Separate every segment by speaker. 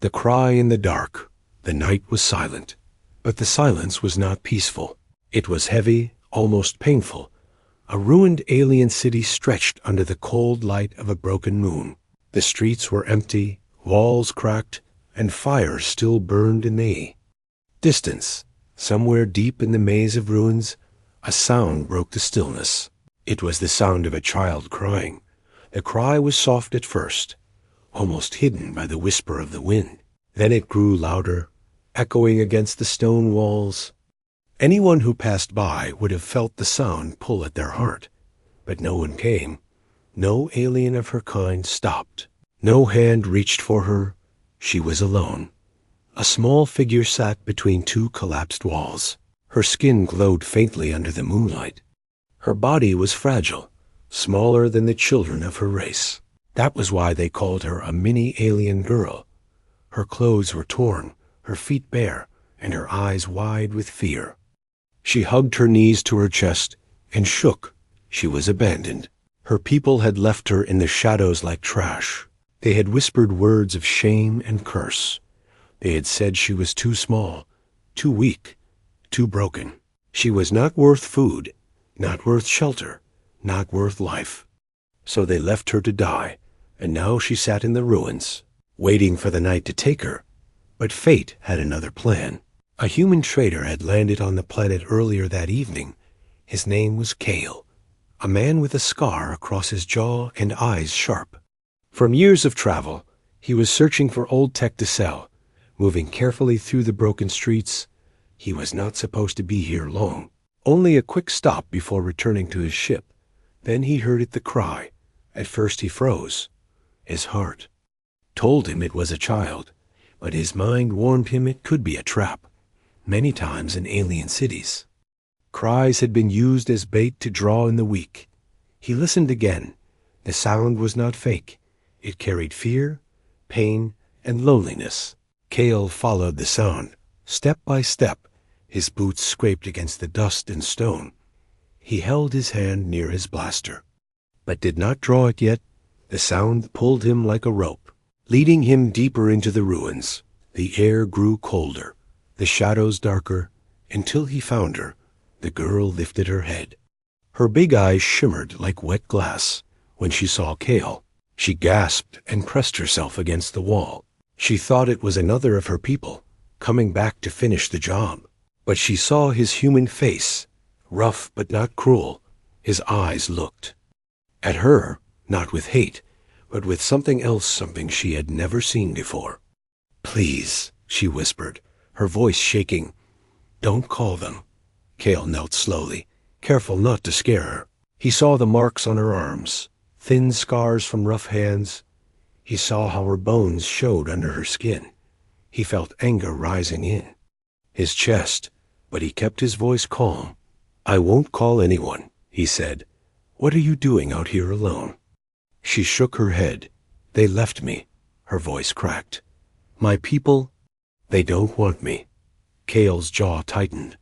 Speaker 1: The cry in the dark. The night was silent. But the silence was not peaceful. It was heavy, almost painful. A ruined alien city stretched under the cold light of a broken moon. The streets were empty, walls cracked, and fires still burned in the distance. Somewhere deep in the maze of ruins, a sound broke the stillness. It was the sound of a child crying. The cry was soft at first, almost hidden by the whisper of the wind. Then it grew louder, echoing against the stone walls. Anyone who passed by would have felt the sound pull at their heart. But no one came. No alien of her kind stopped. No hand reached for her. She was alone. A small figure sat between two collapsed walls. Her skin glowed faintly under the moonlight. Her body was fragile, smaller than the children of her race. That was why they called her a mini alien girl. Her clothes were torn, her feet bare, and her eyes wide with fear. She hugged her knees to her chest and shook. She was abandoned. Her people had left her in the shadows like trash. They had whispered words of shame and curse. They had said she was too small, too weak, too broken. She was not worth food, not worth shelter, not worth life. So they left her to die, and now she sat in the ruins, waiting for the night to take her. But fate had another plan. A human trader had landed on the planet earlier that evening. His name was Kale, a man with a scar across his jaw and eyes sharp. From years of travel, he was searching for old tech to sell, moving carefully through the broken streets. He was not supposed to be here long. Only a quick stop before returning to his ship. Then he heard the cry. At first he froze. His heart told him it was a child, but his mind warned him it could be a trap. Many times in alien cities, cries had been used as bait to draw in the weak. He listened again. The sound was not fake. It carried fear, pain, and loneliness. Kale followed the sound. Step by step, his boots scraped against the dust and stone. He held his hand near his blaster, but did not draw it yet. The sound pulled him like a rope, leading him deeper into the ruins. The air grew colder, the shadows darker, until he found her. The girl lifted her head. Her big eyes shimmered like wet glass. When she saw Kale, she gasped and pressed herself against the wall. She thought it was another of her people, coming back to finish the job. But she saw his human face, rough but not cruel. His eyes looked at her, not with hate, but with something else, something she had never seen before. "Please," she whispered, her voice shaking. "Don't call them." Kale knelt slowly, careful not to scare her. He saw the marks on her arms, thin scars from rough hands. He saw how her bones showed under her skin. He felt anger rising in his chest, but he kept his voice calm. "I won't call anyone," he said. "What are you doing out here alone?" She shook her head. "They left me." Her voice cracked. "My people, they don't want me." Kale's jaw tightened.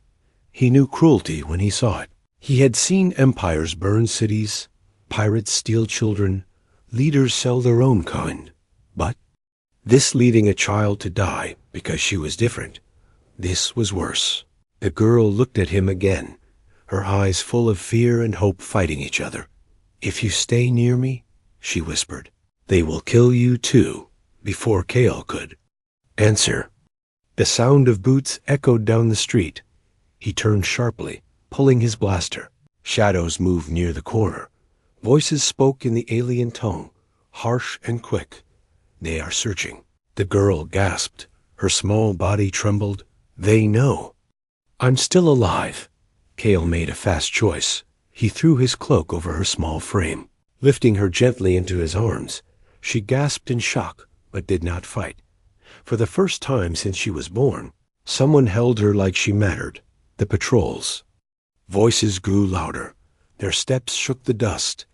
Speaker 1: He knew cruelty when he saw it. He had seen empires burn cities, pirates steal children, leaders sell their own kind. But this leading a child to die because she was different, this was worse. The girl looked at him again, her eyes full of fear and hope fighting each other. "If you stay near me," she whispered, "they will kill you too," before Kale could answer. The sound of boots echoed down the street. He turned sharply, pulling his blaster. Shadows moved near the corner. Voices spoke in the alien tongue, harsh and quick. "They are searching." The girl gasped. Her small body trembled. "They know." "I'm still alive." Kale made a fast choice. He threw his cloak over her small frame, lifting her gently into his arms. She gasped in shock, but did not fight. For the first time since she was born, someone held her like she mattered. The patrols. Voices grew louder. Their steps shook the dust.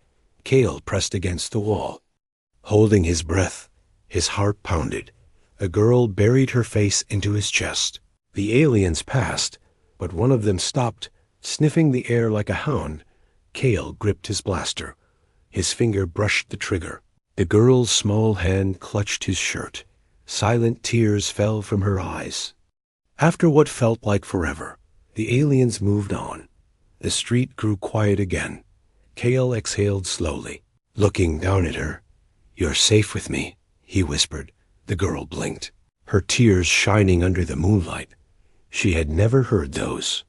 Speaker 1: Kale pressed against the wall, holding his breath. His heart pounded. A girl buried her face into his chest. The aliens passed, but one of them stopped, sniffing the air like a hound. Kale gripped his blaster. His finger brushed the trigger. The girl's small hand clutched his shirt. Silent tears fell from her eyes. After what felt like forever, the aliens moved on. The street grew quiet again. Kale exhaled slowly, looking down at her. "You're safe with me," he whispered. The girl blinked, her tears shining under the moonlight. She had never heard those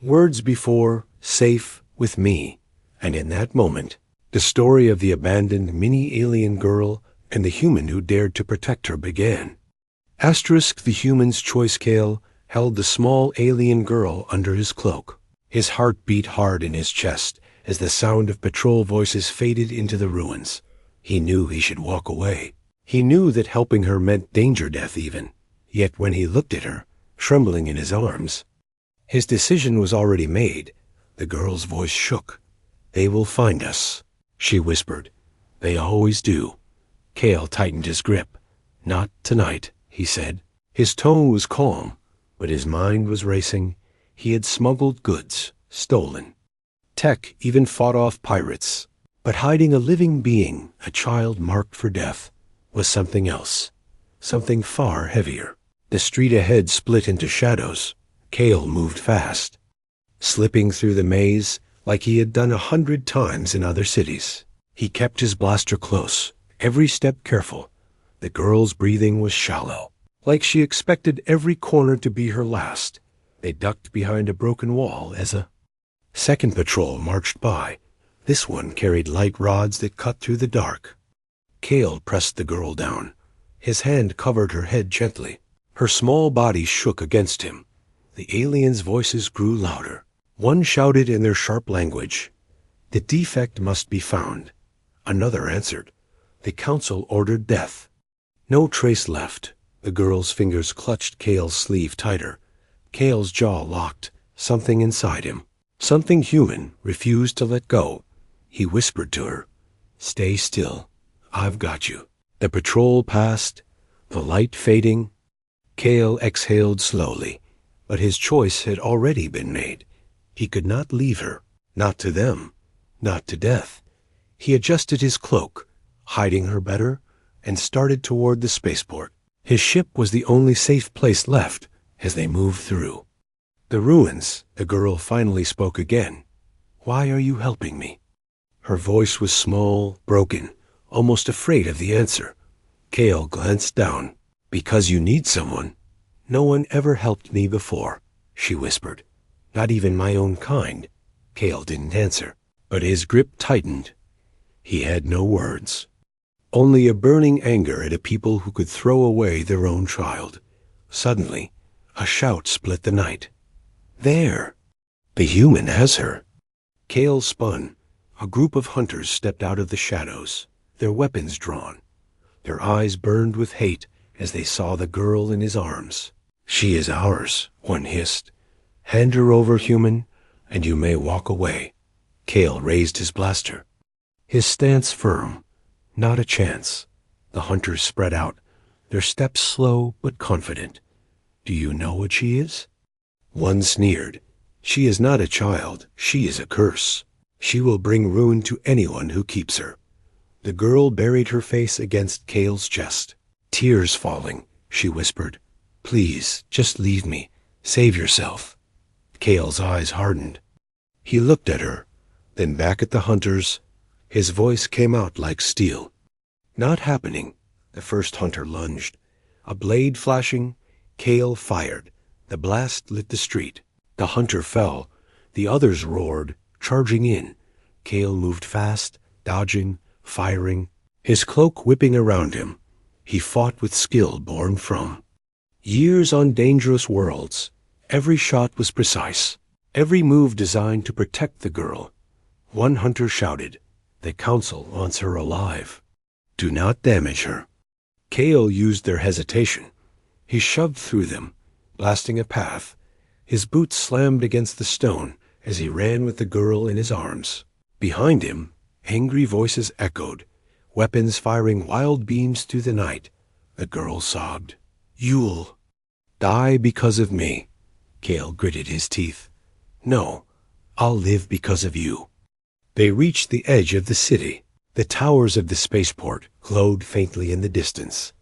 Speaker 1: words before, safe with me. And in that moment, the story of the abandoned mini-alien girl and the human who dared to protect her began. The human's choice Kale held the small alien girl under his cloak. His heart beat hard in his chest as the sound of patrol voices faded into the ruins. He knew he should walk away. He knew that helping her meant danger, death even. Yet when he looked at her, trembling in his arms, his decision was already made. The girl's voice shook. "They will find us," she whispered. "They always do." Kale tightened his grip. "Not tonight," he said. His tone was calm, but his mind was racing. He had smuggled goods, stolen tech, even fought off pirates. But hiding a living being, a child marked for death, was something else, something far heavier. The street ahead split into shadows. Kale moved fast, slipping through the maze like he had done 100 times in other cities. He kept his blaster close, every step careful. The girl's breathing was shallow, like she expected every corner to be her last. They ducked behind a broken wall as a second patrol marched by. This one carried light rods that cut through the dark. Kale pressed the girl down. His hand covered her head gently. Her small body shook against him. The aliens' voices grew louder. One shouted in their sharp language, "The defect must be found." Another answered, "The council ordered death." No trace left. The girl's fingers clutched Kale's sleeve tighter. Kale's jaw locked. Something inside him, something human, refused to let go. He whispered to her, "Stay still. I've got you." The patrol passed, the light fading. Kale exhaled slowly, but his choice had already been made. He could not leave her, not to them, not to death. He adjusted his cloak, hiding her better, and started toward the spaceport. His ship was the only safe place left as they moved through the ruins. The girl finally spoke again. "Why are you helping me?" Her voice was small, broken, almost afraid of the answer. Kale glanced down. "Because you need someone." "No one ever helped me before," she whispered. "Not even my own kind." Kale didn't answer, but his grip tightened. He had no words, only a burning anger at a people who could throw away their own child. Suddenly, a shout split the night. "There! The human has her!" Kale spun. A group of hunters stepped out of the shadows, their weapons drawn. Their eyes burned with hate as they saw the girl in his arms. "She is ours," one hissed. "Hand her over, human, and you may walk away." Kale raised his blaster, his stance firm. Not a chance. The hunters spread out, their steps slow but confident. "Do you know what she is?" One sneered. "She is not a child. She is a curse. She will bring ruin to anyone who keeps her." The girl buried her face against Kale's chest, tears falling. She whispered, "Please, just leave me. Save yourself." Kale's eyes hardened. He looked at her, then back at the hunters. His voice came out like steel. "Not happening." The first hunter lunged. A blade flashing, Kale fired. The blast lit the street. The hunter fell. The others roared, charging in. Kale moved fast, dodging, firing, his cloak whipping around him. He fought with skill born from years on dangerous worlds. Every shot was precise, every move designed to protect the girl. One hunter shouted, "The council wants her alive. Do not damage her." Kale used their hesitation. He shoved through them, blasting a path. His boots slammed against the stone as he ran with the girl in his arms. Behind him, angry voices echoed, weapons firing wild beams through the night. The girl sobbed. "You'll die because of me." Kale gritted his teeth. "No, I'll live because of you." They reached the edge of the city. The towers of the spaceport glowed faintly in the distance.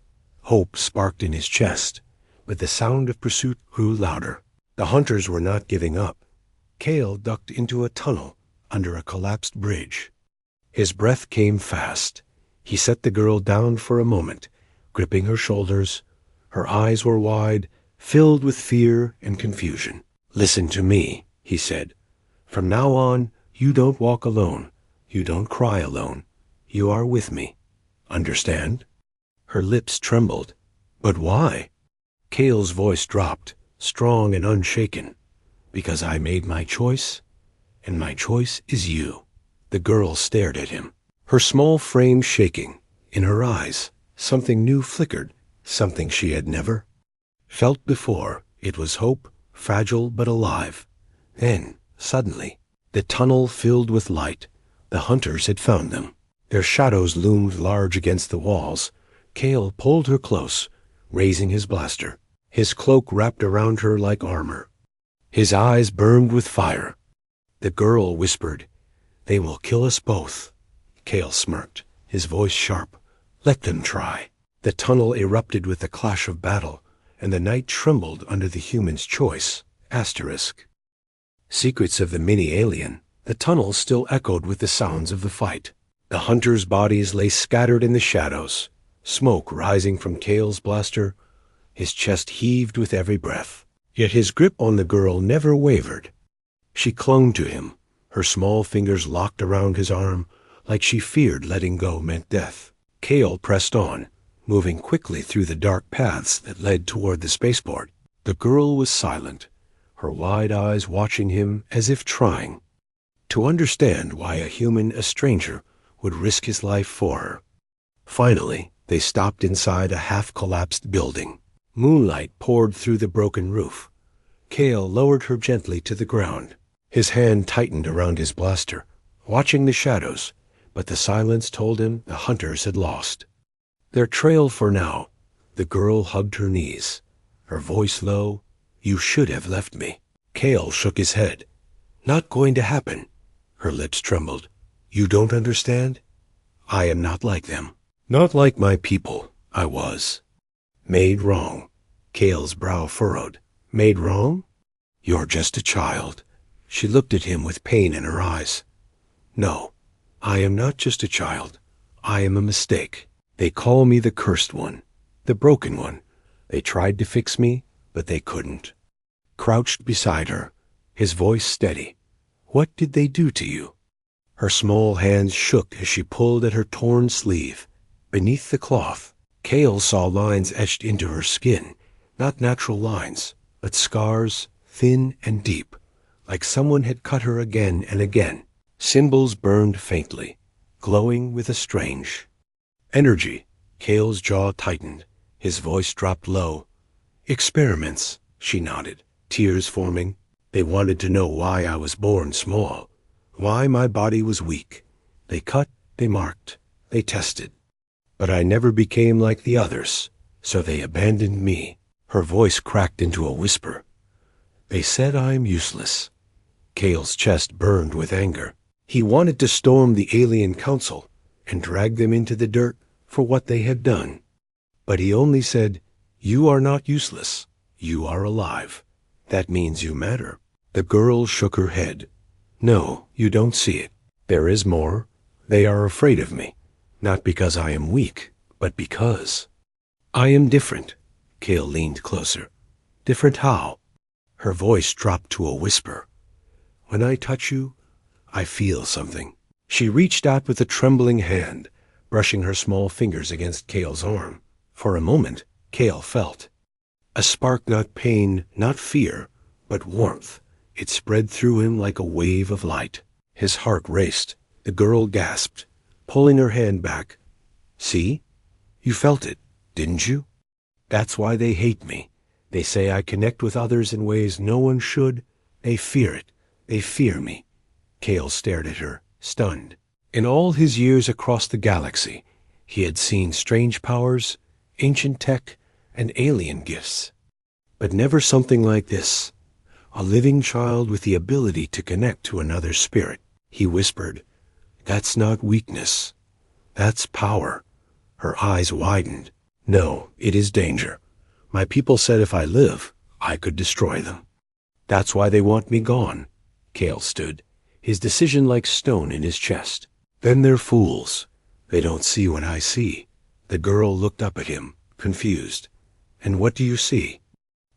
Speaker 1: Hope sparked in his chest, but the sound of pursuit grew louder. The hunters were not giving up. Cale ducked into a tunnel under a collapsed bridge. His breath came fast. He set the girl down for a moment, gripping her shoulders. Her eyes were wide, filled with fear and confusion. "Listen to me," he said. "From now on, you don't walk alone. You don't cry alone. You are with me. Understand?" Her lips trembled. "But why?" Cale's voice dropped, strong and unshaken. "Because I made my choice, and my choice is you." The girl stared at him, her small frame shaking. In her eyes, something new flickered, something she had never felt before. It was hope, fragile but alive. Then, suddenly, the tunnel filled with light. The hunters had found them. Their shadows loomed large against the walls. Cale pulled her close, raising his blaster. His cloak wrapped around her like armor. His eyes burned with fire. The girl whispered, "They will kill us both." Cale smirked, his voice sharp. "Let them try." The tunnel erupted with the clash of battle, and the night trembled under the human's choice. Secrets of the mini-alien. The tunnel still echoed with the sounds of the fight. The hunters' bodies lay scattered in the shadows, smoke rising from Cale's blaster. His chest heaved with every breath. Yet his grip on the girl never wavered. She clung to him, her small fingers locked around his arm, like she feared letting go meant death. Cale pressed on, moving quickly through the dark paths that led toward the spaceport. The girl was silent, her wide eyes watching him as if trying to understand why a human, a stranger, would risk his life for her. Finally, they stopped inside a half-collapsed building. Moonlight poured through the broken roof. Cale lowered her gently to the ground. His hand tightened around his blaster, watching the shadows, but the silence told him the hunters had lost their trail for now. The girl hugged her knees, her voice low. "You should have left me." Cale shook his head. "Not going to happen." Her lips trembled. "You don't understand? I am not like them. Not like my people. I was made wrong." Cale's brow furrowed. "Made wrong? You're just a child." She looked at him with pain in her eyes. "No, I am not just a child. I am a mistake. They call me the cursed one, the broken one. They tried to fix me, but they couldn't." Crouched beside her, his voice steady. "What did they do to you?" Her small hands shook as she pulled at her torn sleeve. Beneath the cloth, Cale saw lines etched into her skin, not natural lines, but scars, thin and deep, like someone had cut her again and again. Symbols burned faintly, glowing with a strange energy. Cale's jaw tightened, his voice dropped low. "Experiments," she nodded, tears forming. "They wanted to know why I was born small, why my body was weak. They cut, they marked, they tested. But I never became like the others, so they abandoned me." Her voice cracked into a whisper. "They said I'm useless." Cale's chest burned with anger. He wanted to storm the alien council and drag them into the dirt for what they had done. But he only said, "You are not useless. You are alive. That means you matter." The girl shook her head. "No, you don't see it. There is more. They are afraid of me, not because I am weak, but because I am different." Cale leaned closer. "Different how?" Her voice dropped to a whisper. "When I touch you, I feel something." She reached out with a trembling hand, brushing her small fingers against Cale's arm. For a moment, Cale felt a spark, not pain, not fear, but warmth. It spread through him like a wave of light. His heart raced. The girl gasped, pulling her hand back. "See? You felt it, didn't you? That's why they hate me. They say I connect with others in ways no one should. They fear it. They fear me." Cale stared at her, stunned. In all his years across the galaxy, he had seen strange powers, ancient tech, and alien gifts. But never something like this. A living child with the ability to connect to another spirit. He whispered, "That's not weakness. That's power." Her eyes widened. No, it is danger. My people said if I live, I could destroy them. That's why they want me gone. Kale stood, his decision like stone in his chest. Then they're fools. They don't see what I see. The girl looked up at him, confused. And what do you see?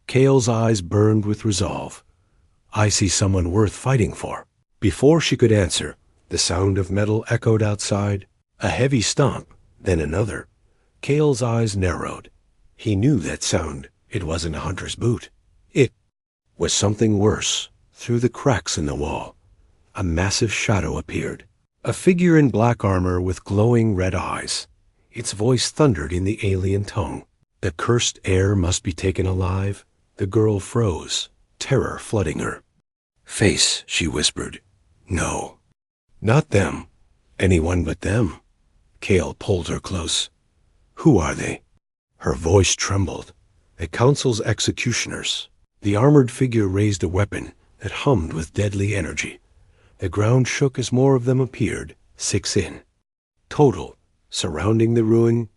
Speaker 1: Kale's eyes burned with resolve. I see someone worth fighting for. Before she could answer, the sound of metal echoed outside. A heavy stomp, then another. Kale's eyes narrowed. He knew that sound. It wasn't a hunter's boot. It was something worse. Through the cracks in the wall, a massive shadow appeared. A figure in black armor with glowing red eyes. Its voice thundered in the alien tongue. The cursed heir must be taken alive. The girl froze, terror flooding her. Face, she whispered. No. Not them. Anyone but them. Kale pulled her close. Who are they? Her voice trembled. The council's executioners. The armored figure raised a weapon that hummed with deadly energy. The ground shook as more of them appeared, 6 in total. Surrounding the ruin,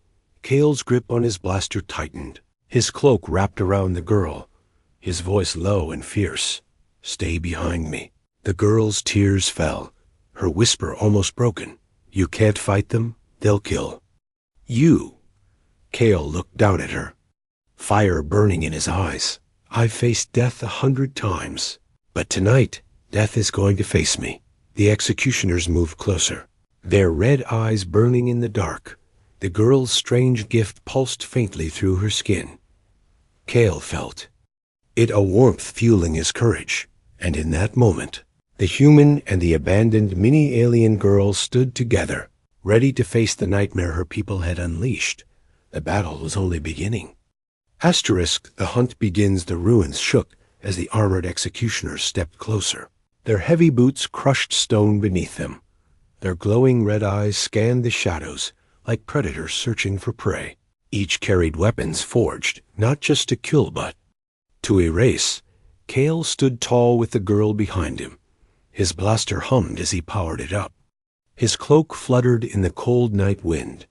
Speaker 1: Kale's grip on his blaster tightened. His cloak wrapped around the girl, his voice low and fierce. Stay behind me. The girl's tears fell, her whisper almost broken. You can't fight them, they'll kill you. Kale looked down at her, fire burning in his eyes. I've faced death 100 times, but tonight, death is going to face me. The executioners moved closer, their red eyes burning in the dark. The girl's strange gift pulsed faintly through her skin. Kale felt it, a warmth fueling his courage, and in that moment, the human and the abandoned mini-alien girl stood together, ready to face the nightmare her people had unleashed. The battle was only beginning. Asterisk, the hunt begins. The ruins shook as the armored executioners stepped closer. Their heavy boots crushed stone beneath them. Their glowing red eyes scanned the shadows like predators searching for prey. Each carried weapons forged, not just to kill but to erase. Kale stood tall with the girl behind him. His blaster hummed as he powered it up. His cloak fluttered in the cold night wind.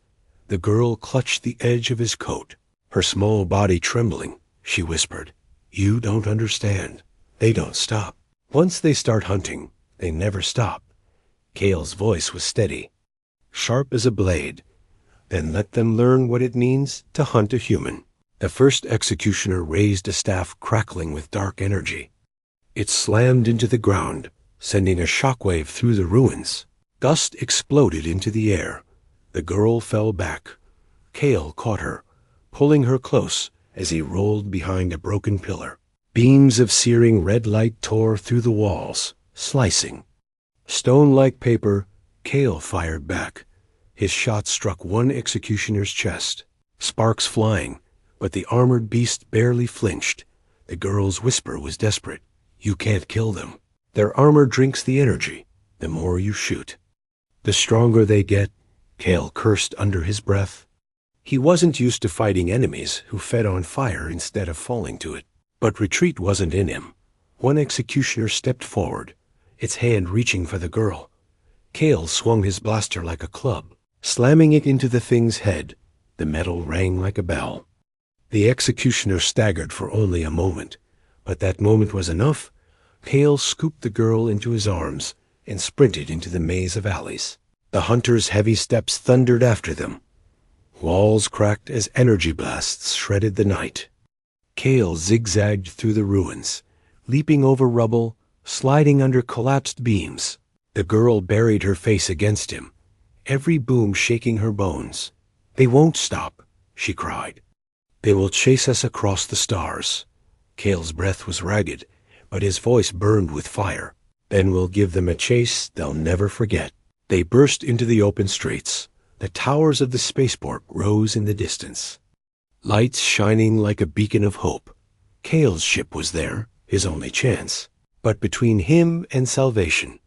Speaker 1: The girl clutched the edge of his coat, her small body trembling. She whispered, You don't understand. They don't stop. Once they start hunting, they never stop. Kale's voice was steady, sharp as a blade. Then let them learn what it means to hunt a human. The first executioner raised a staff crackling with dark energy. It slammed into the ground, sending a shockwave through the ruins. Dust exploded into the air. The girl fell back. Kale caught her, pulling her close as he rolled behind a broken pillar. Beams of searing red light tore through the walls, slicing. Stone like paper, Kale fired back. His shot struck one executioner's chest, sparks flying, but the armored beast barely flinched. The girl's whisper was desperate. You can't kill them. Their armor drinks the energy, the more you shoot. The stronger they get, Kale cursed under his breath. He wasn't used to fighting enemies who fed on fire instead of falling to it. But retreat wasn't in him. One executioner stepped forward, its hand reaching for the girl. Kale swung his blaster like a club, slamming it into the thing's head. The metal rang like a bell. The executioner staggered for only a moment, but that moment was enough. Kale scooped the girl into his arms and sprinted into the maze of alleys. The hunters' heavy steps thundered after them. Walls cracked as energy blasts shredded the night. Kale zigzagged through the ruins, leaping over rubble, sliding under collapsed beams. The girl buried her face against him, every boom shaking her bones. They won't stop, she cried. They will chase us across the stars. Kale's breath was ragged, but his voice burned with fire. Then we'll give them a chase they'll never forget. They burst into the open streets. The towers of the spaceport rose in the distance, lights shining like a beacon of hope. Kale's ship was there, his only chance. But between him and salvation,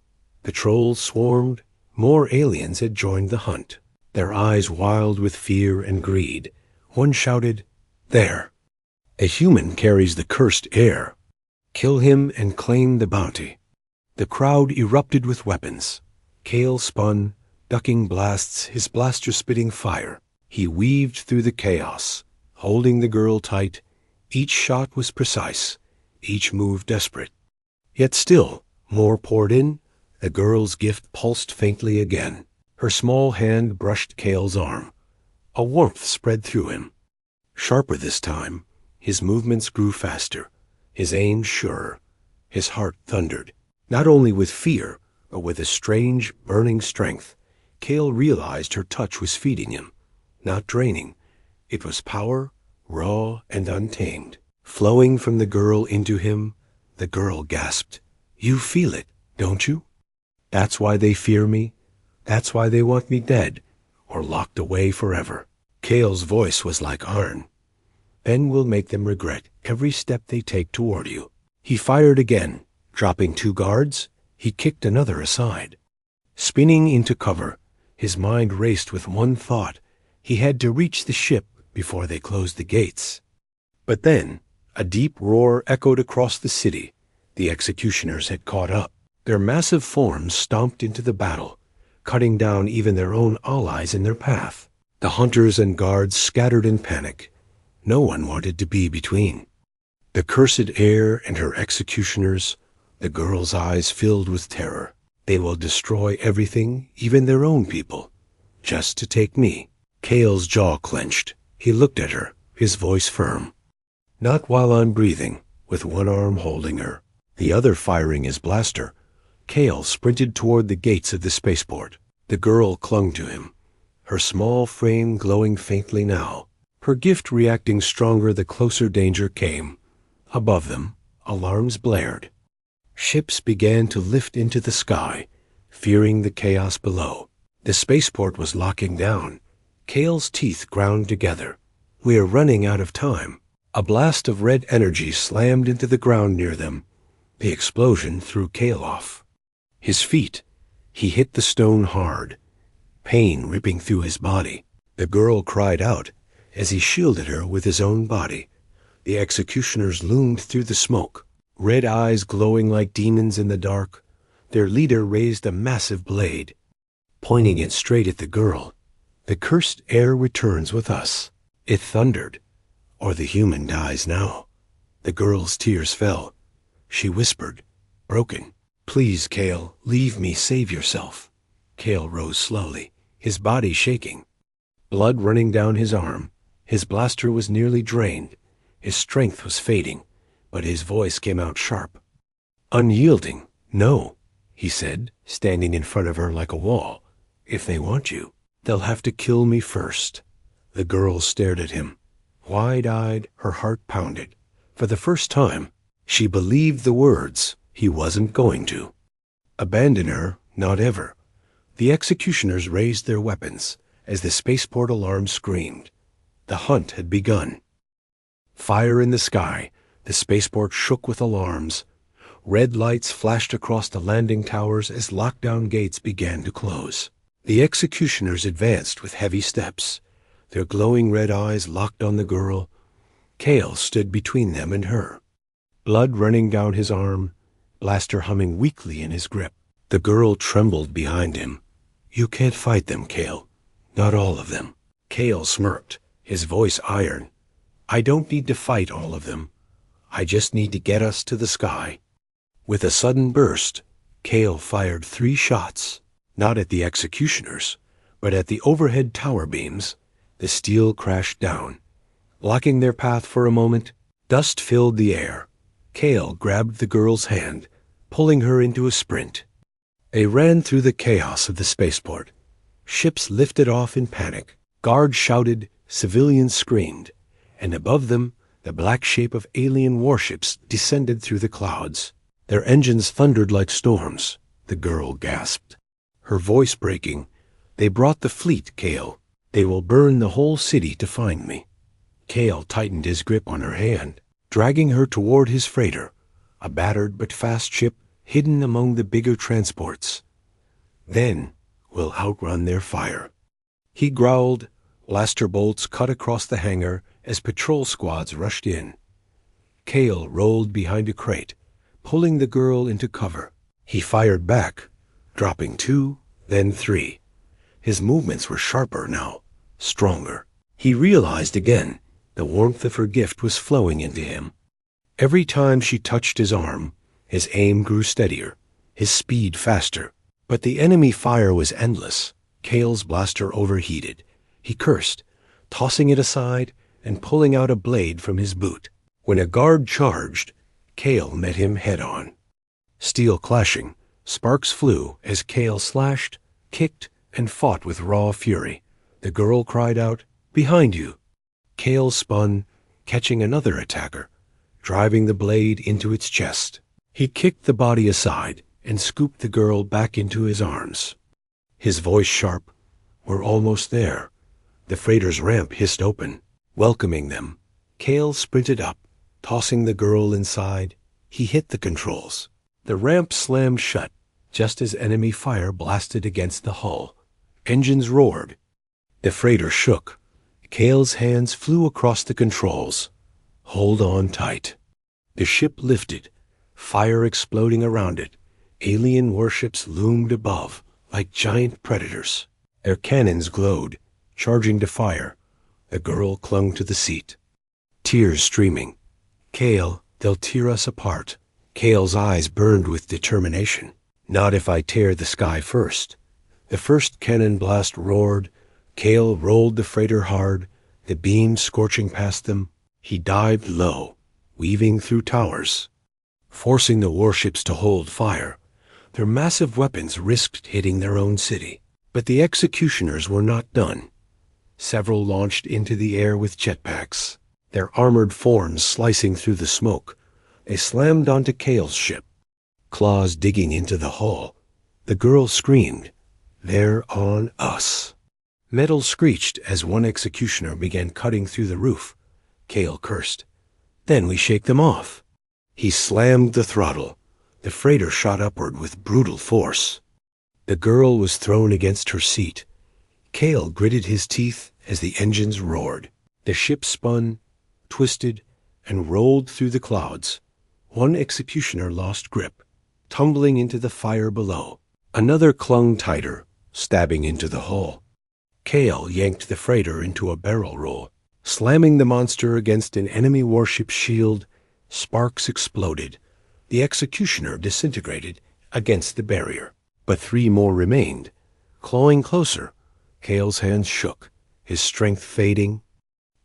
Speaker 1: the trolls swarmed. More aliens had joined the hunt, their eyes wild with fear and greed. One shouted, There! A human carries the cursed heir. Kill him and claim the bounty. The crowd erupted with weapons. Kale spun, ducking blasts, his blaster spitting fire. He weaved through the chaos, holding the girl tight. Each shot was precise, each move desperate. Yet still, more poured in. The girl's gift pulsed faintly again. Her small hand brushed Cale's arm. A warmth spread through him. Sharper this time, his movements grew faster, his aim surer. His heart thundered, not only with fear, but with a strange, burning strength. Cale realized her touch was feeding him, not draining. It was power, raw and untamed, flowing from the girl into him. The girl gasped. "You feel it, don't you? That's why they fear me. That's why they want me dead, or locked away forever." Cale's voice was like iron. "Then we'll make them regret every step they take toward you." He fired again. Dropping 2 guards, he kicked another aside. Spinning into cover, his mind raced with one thought. He had to reach the ship before they closed the gates. But then, a deep roar echoed across the city. The executioners had caught up. Their massive forms stomped into the battle, cutting down even their own allies in their path. The hunters and guards scattered in panic. No one wanted to be between. The cursed air and her executioners. The girl's eyes filled with terror. They will destroy everything, even their own people, just to take me. Cale's jaw clenched. He looked at her, his voice firm. "Not while I'm breathing," with one arm holding her, the other firing his blaster. Cale sprinted toward the gates of the spaceport. The girl clung to him, her small frame glowing faintly now, her gift reacting stronger the closer danger came. Above them, alarms blared. Ships began to lift into the sky, fearing the chaos below. The spaceport was locking down. Cale's teeth ground together. "We are running out of time." A blast of red energy slammed into the ground near them. The explosion threw Cale off. His feet. He hit the stone hard, pain ripping through his body. The girl cried out as he shielded her with his own body. The executioners loomed through the smoke, red eyes glowing like demons in the dark. Their leader raised a massive blade, pointing it straight at the girl. "The cursed air returns with us," it thundered, "or the human dies now." The girl's tears fell. She whispered, broken, "Please, Cale, leave me, save yourself." Cale rose slowly, his body shaking, blood running down his arm. His blaster was nearly drained. His strength was fading, but his voice came out sharp. "Unyielding, no," he said, standing in front of her like a wall. "If they want you, they'll have to kill me first." The girl stared at him, wide-eyed, her heart pounded. For the first time, she believed the words. He wasn't going to abandon her, not ever. The executioners raised their weapons as the spaceport alarm screamed. The hunt had begun. Fire in the sky, the spaceport shook with alarms. Red lights flashed across the landing towers as lockdown gates began to close. The executioners advanced with heavy steps, their glowing red eyes locked on the girl. Cale stood between them and her, blood running down his arm, blaster humming weakly in his grip. The girl trembled behind him. "You can't fight them, Cale. Not all of them." Cale smirked, his voice iron. "I don't need to fight all of them. I just need to get us to the sky." With a sudden burst, Cale fired 3 shots, not at the executioners, but at the overhead tower beams. The steel crashed down, blocking their path for a moment. Dust filled the air. Cale grabbed the girl's hand, pulling her into a sprint. They ran through the chaos of the spaceport. Ships lifted off in panic. Guards shouted, civilians screamed, and above them, the black shape of alien warships descended through the clouds. Their engines thundered like storms. The girl gasped, her voice breaking. "They brought the fleet, Cale. They will burn the whole city to find me." Cale tightened his grip on her hand, dragging her toward his freighter, a battered but fast ship hidden among the bigger transports. "Then we'll outrun their fire." He growled. Blaster bolts cut across the hangar as patrol squads rushed in. Cale rolled behind a crate, pulling the girl into cover. He fired back, dropping 2, then 3. His movements were sharper now, stronger. He realized again, The warmth of her gift was flowing into him. Every time she touched his arm, his aim grew steadier, his speed faster. But the enemy fire was endless. Kale's blaster overheated. He cursed, tossing it aside and pulling out a blade from his boot. When a guard charged, Kale met him head-on. Steel clashing, sparks flew as Kale slashed, kicked, and fought with raw fury. The girl cried out, "Behind you!" Kale spun, catching another attacker, driving the blade into its chest. He kicked the body aside and scooped the girl back into his arms. His voice sharp, "We're almost there." The freighter's ramp hissed open, welcoming them. Kale sprinted up, tossing the girl inside. He hit the controls. The ramp slammed shut, just as enemy fire blasted against the hull. Engines roared. The freighter shook. Kale's hands flew across the controls. "Hold on tight." The ship lifted, fire exploding around it. Alien warships loomed above, like giant predators. Their cannons glowed, charging to fire. The girl clung to the seat, tears streaming. "Kale, they'll tear us apart." Kale's eyes burned with determination. "Not if I tear the sky first." The first cannon blast roared. Kale rolled the freighter hard, the beams scorching past them. He dived low, weaving through towers, forcing the warships to hold fire. Their massive weapons risked hitting their own city. But the executioners were not done. Several launched into the air with jetpacks, their armored forms slicing through the smoke. They slammed onto Kale's ship, claws digging into the hull. The girl screamed, "They're on us." Metal screeched as one executioner began cutting through the roof. Kale cursed. "Then we shake them off." He slammed the throttle. The freighter shot upward with brutal force. The girl was thrown against her seat. Kale gritted his teeth as the engines roared. The ship spun, twisted, and rolled through the clouds. One executioner lost grip, tumbling into the fire below. Another clung tighter, stabbing into the hull. Kale yanked the freighter into a barrel roll, slamming the monster against an enemy warship's shield. Sparks exploded. The executioner disintegrated against the barrier. But 3 more remained. Clawing closer, Kale's hands shook, his strength fading.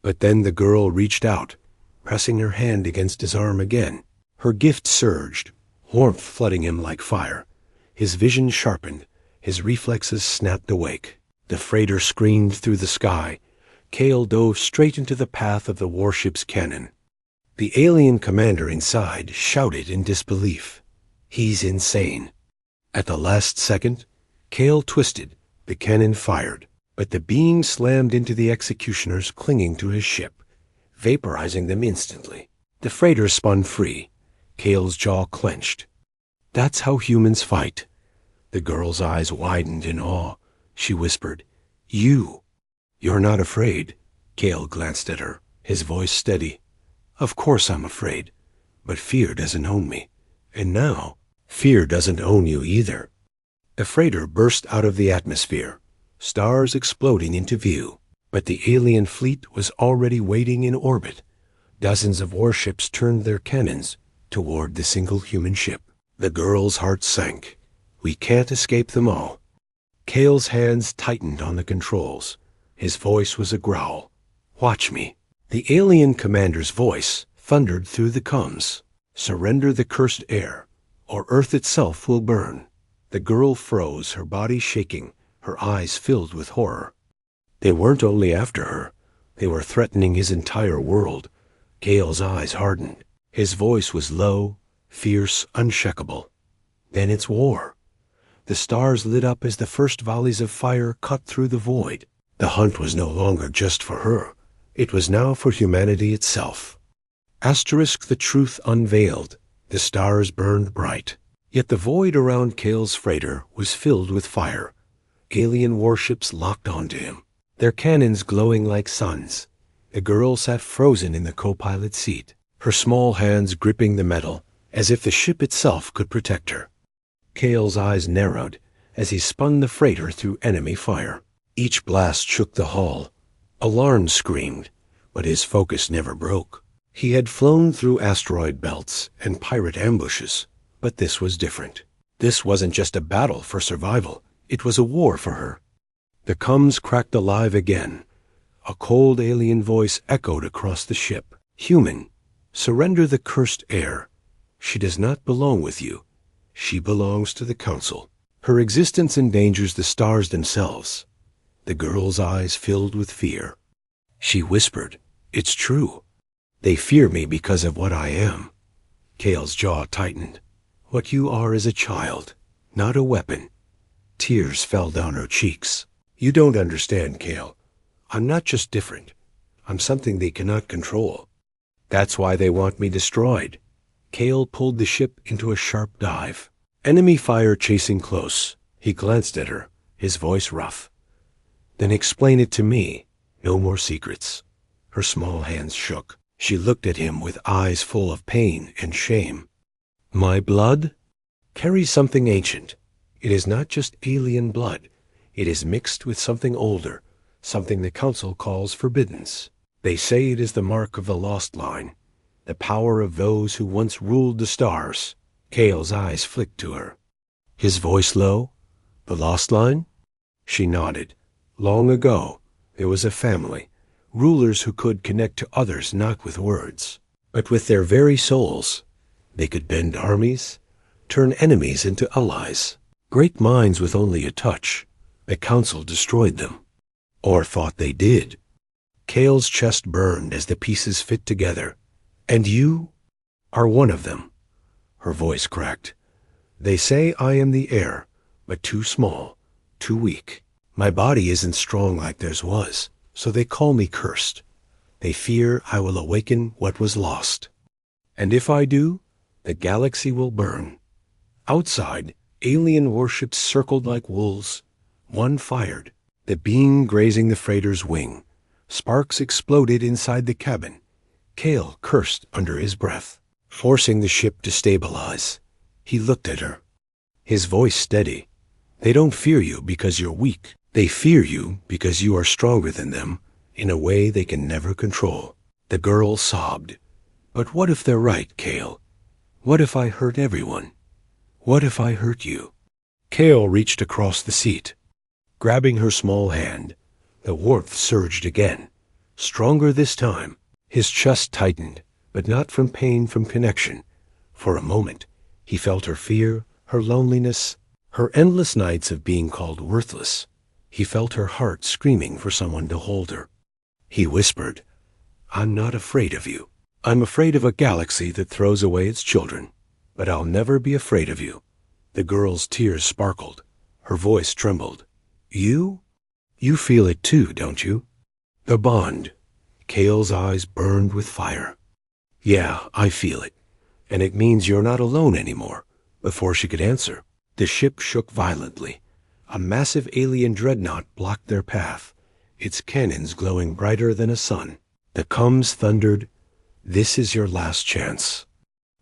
Speaker 1: But then the girl reached out, pressing her hand against his arm again. Her gift surged, warmth flooding him like fire. His vision sharpened, his reflexes snapped awake. The freighter screamed through the sky. Kale dove straight into the path of the warship's cannon. The alien commander inside shouted in disbelief. "He's insane." At the last second, Kale twisted, the cannon fired, but the beam slammed into the executioners clinging to his ship, vaporizing them instantly. The freighter spun free. Kale's jaw clenched. "That's how humans fight." The girl's eyes widened in awe. She whispered, You're not afraid." Kale glanced at her, his voice steady. "Of course I'm afraid, but fear doesn't own me. And now, fear doesn't own you either." The freighter burst out of the atmosphere, stars exploding into view. But the alien fleet was already waiting in orbit. Dozens of warships turned their cannons toward the single human ship. The girl's heart sank. We can't escape them all. Kale's hands tightened on the controls. His voice was a growl. "Watch me." The alien commander's voice thundered through the comms. "Surrender the cursed air, or Earth itself will burn." The girl froze, her body shaking, her eyes filled with horror. They weren't only after her. They were threatening his entire world. Kale's eyes hardened. His voice was low, fierce, unshakable. "Then it's war." The stars lit up as the first volleys of fire cut through the void. The hunt was no longer just for her. It was now for humanity itself. Asterisk the truth unveiled. The stars burned bright. Yet the void around Kale's freighter was filled with fire. Alien warships locked onto him, their cannons glowing like suns. The girl sat frozen in the co-pilot seat, her small hands gripping the metal, as if the ship itself could protect her. Kale's eyes narrowed as he spun the freighter through enemy fire. Each blast shook the hull. Alarms screamed. but his focus never broke. He had flown through asteroid belts and pirate ambushes, but this was different. This wasn't just a battle for survival, it was a war for her. The comms cracked alive again. A cold alien voice echoed across the ship. "Human, surrender the cursed air. She does not belong with you. She belongs to the Council. Her existence endangers the stars themselves." The girl's eyes filled with fear. She whispered, "It's true. They fear me because of what I am." Kale's jaw tightened. "What you are is a child, not a weapon." Tears fell down her cheeks. "You don't understand, Kale. I'm not just different. I'm something they cannot control. That's why they want me destroyed." Kale pulled the ship into a sharp dive. Enemy fire chasing close. He glanced at her, his voice rough. "Then explain it to me. No more secrets." Her small hands shook. She looked at him with eyes full of pain and shame. "My blood carries something ancient. It is not just alien blood. It is mixed with something older, something the Council calls forbiddance. They say it is the mark of the lost line, the power of those who once ruled the stars." Kale's eyes flicked to her. His voice low. "The lost line?" She nodded. "Long ago, there was a family, rulers who could connect to others not with words, but with their very souls. They could bend armies, turn enemies into allies. Great minds with only a touch. The Council destroyed them. Or thought they did." Kale's chest burned as the pieces fit together. "And you are one of them." Her voice cracked. "They say I am the heir, but too small, too weak. My body isn't strong like theirs was, so they call me cursed. They fear I will awaken what was lost. And if I do, the galaxy will burn." Outside, alien warships circled like wolves. One fired, the beam grazing the freighter's wing. Sparks exploded inside the cabin. Kale cursed under his breath, forcing the ship to stabilize. He looked at her, his voice steady. "They don't fear you because you're weak. They fear you because you are stronger than them in a way they can never control." The girl sobbed. "But what if they're right, Kale? What if I hurt everyone? What if I hurt you?" Kale reached across the seat, grabbing her small hand. The warmth surged again, stronger this time. His chest tightened, but not from pain, from connection. For a moment, he felt her fear, her loneliness, her endless nights of being called worthless. He felt her heart screaming for someone to hold her. He whispered, "I'm not afraid of you. I'm afraid of a galaxy that throws away its children, but I'll never be afraid of you." The girl's tears sparkled. Her voice trembled. You feel it too, don't you? The bond." Kale's eyes burned with fire. "Yeah, I feel it. And it means you're not alone anymore." Before she could answer, the ship shook violently. A massive alien dreadnought blocked their path, its cannons glowing brighter than a sun. The comms thundered, "This is your last chance.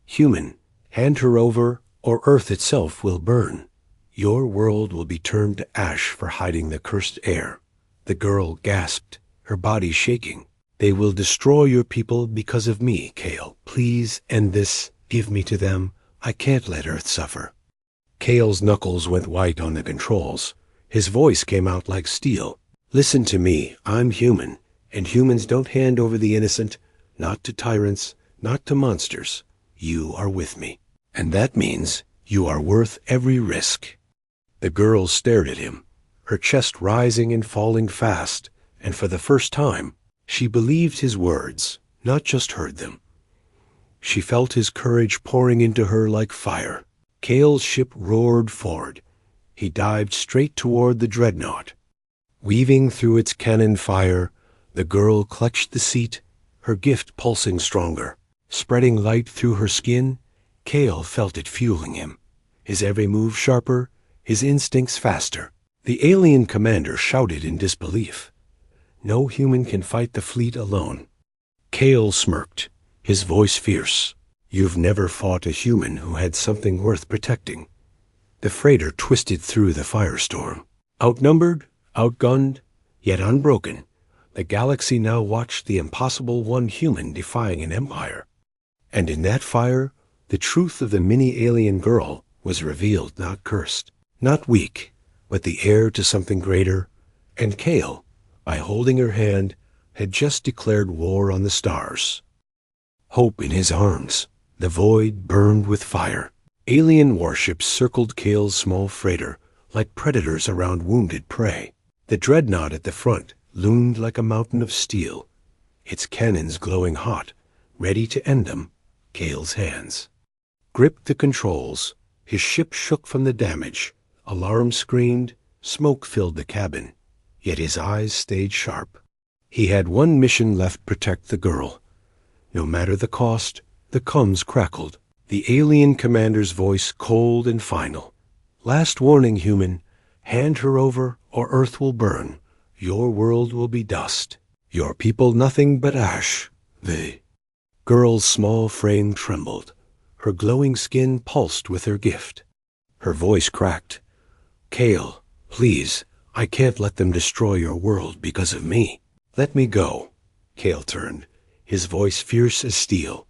Speaker 1: Human, hand her over, or Earth itself will burn. Your world will be turned to ash for hiding the cursed air." The girl gasped, her body shaking. "They will destroy your people because of me, Kale. Please end this. Give me to them. I can't let Earth suffer." Kale's knuckles went white on the controls. His voice came out like steel. "Listen to me. I'm human, and humans don't hand over the innocent, not to tyrants, not to monsters. You are with me, and that means you are worth every risk." The girl stared at him, her chest rising and falling fast, and for the first time, she believed his words, not just heard them. She felt his courage pouring into her like fire. Kale's ship roared forward. He dived straight toward the dreadnought. Weaving through its cannon fire, the girl clutched the seat, her gift pulsing stronger. Spreading light through her skin, Kale felt it fueling him. His every move sharper, his instincts faster. The alien commander shouted in disbelief. "No human can fight the fleet alone." Kale smirked, his voice fierce. "You've never fought a human who had something worth protecting." The freighter twisted through the firestorm. Outnumbered, outgunned, yet unbroken, The galaxy now watched the impossible one human defying an empire. And in that fire, the truth of the mini-alien girl was revealed, not cursed, not weak, but the heir to something greater. And Kale, by holding her hand, had just declared war on the stars. Hope in his arms, the void burned with fire. Alien warships circled Kale's small freighter like predators around wounded prey. The dreadnought at the front loomed like a mountain of steel, its cannons glowing hot, ready to end them. Kale's hands gripped the controls. His ship shook from the damage. Alarms screamed. Smoke filled the cabin. Yet his eyes stayed sharp. He had one mission left: protect the girl. No matter the cost. The comms crackled. The alien commander's voice cold and final. Last warning, human. Hand her over, or Earth will burn. Your world will be dust. Your people nothing but ash. The girl's small frame trembled. Her glowing skin pulsed with her gift. Her voice cracked. Kale, please, I can't let them destroy your world because of me. Let me go. Kale turned, his voice fierce as steel.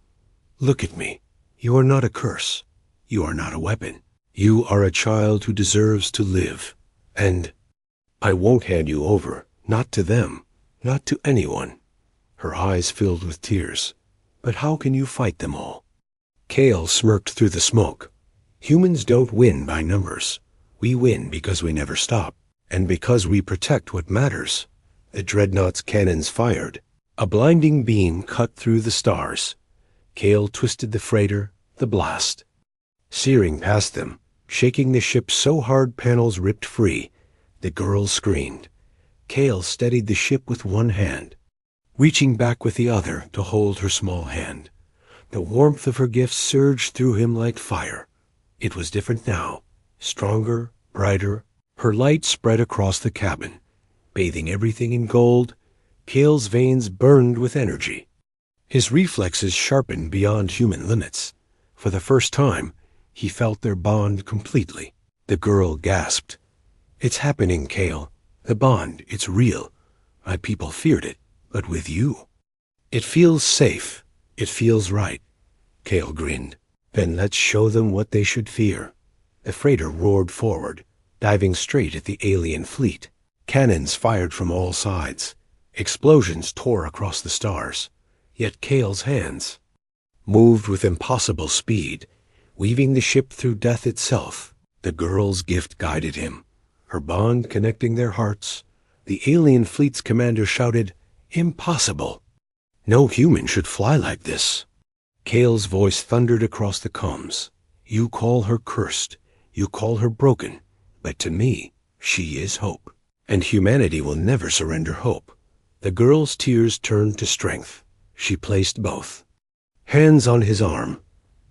Speaker 1: Look at me. You are not a curse. You are not a weapon. You are a child who deserves to live. And I won't hand you over, not to them, not to anyone. Her eyes filled with tears. But how can you fight them all? Kale smirked through the smoke. Humans don't win by numbers. We win because we never stop, and because we protect what matters. The dreadnought's cannons fired. A blinding beam cut through the stars. Kale twisted the freighter, the blast, searing past them, shaking the ship so hard panels ripped free. The girl screamed. Kale steadied the ship with one hand, reaching back with the other to hold her small hand. The warmth of her gift surged through him like fire. It was different now, stronger, brighter. Her light spread across the cabin, bathing everything in gold. Kale's veins burned with energy. His reflexes sharpened beyond human limits. For the first time, he felt their bond completely. The girl gasped. It's happening, Kale. The bond, it's real. My people feared it, but with you. It feels safe. It feels right. Kale grinned. Then let's show them what they should fear. The freighter roared forward, diving straight at the alien fleet. Cannons fired from all sides. Explosions tore across the stars. Yet Kale's hands moved with impossible speed, weaving the ship through death itself. The girl's gift guided him, her bond connecting their hearts. The alien fleet's commander shouted, "Impossible! No human should fly like this." Kale's voice thundered across the comms. You call her cursed, you call her broken, but to me, she is hope. And humanity will never surrender hope. The girl's tears turned to strength. She placed both hands on his arm.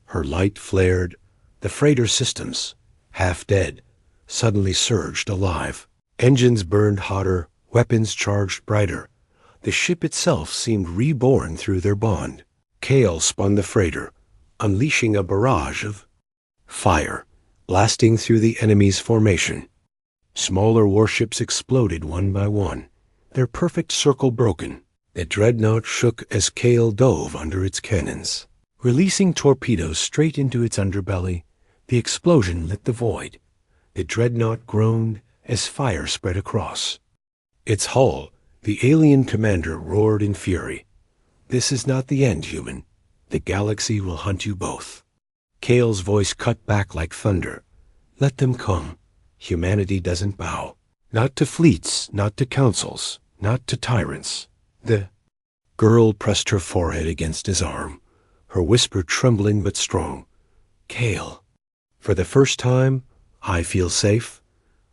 Speaker 1: Her light flared. The freighter systems, half dead, suddenly surged alive. Engines burned hotter, weapons charged brighter. The ship itself seemed reborn through their bond. Kale spun the freighter, unleashing a barrage of fire, blasting through the enemy's formation. Smaller warships exploded one by one, their perfect circle broken. The dreadnought shook as Kale dove under its cannons, releasing torpedoes straight into its underbelly. The explosion lit the void. The dreadnought groaned as fire spread across its hull. The alien commander roared in fury. This is not the end, human. The galaxy will hunt you both. Kale's voice cut back like thunder. Let them come. Humanity doesn't bow. Not to fleets, not to councils, not to tyrants. The girl pressed her forehead against his arm, her whisper trembling but strong. Kale, for the first time, I feel safe.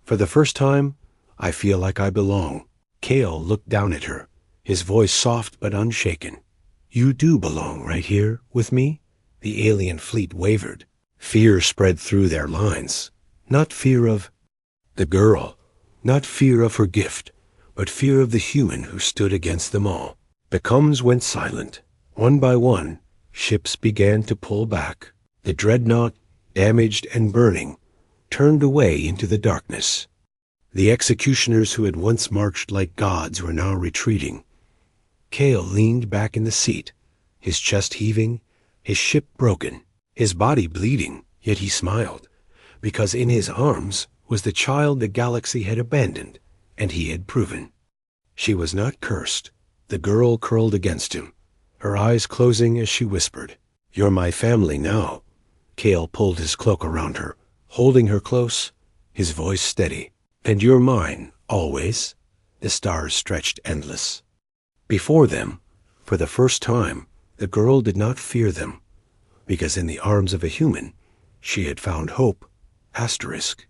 Speaker 1: For the first time, I feel like I belong. Kale looked down at her, his voice soft but unshaken. You do belong right here with me? The alien fleet wavered. Fear spread through their lines. Not fear of the girl, not fear of her gift, but fear of the human who stood against them all. The comms went silent. One by one, ships began to pull back. The dreadnought, damaged and burning, turned away into the darkness. The executioners who had once marched like gods were now retreating, Kale leaned back in the seat, his chest heaving, his ship broken, his body bleeding, yet he smiled, because in his arms was the child the galaxy had abandoned, and he had proven. She was not cursed. The girl curled against him, her eyes closing as she whispered, "You're my family now." Kale pulled his cloak around her, holding her close, his voice steady. "And you're mine, always." The stars stretched endless. Before them, for the first time, the girl did not fear them, because in the arms of a human, she had found hope, asterisk.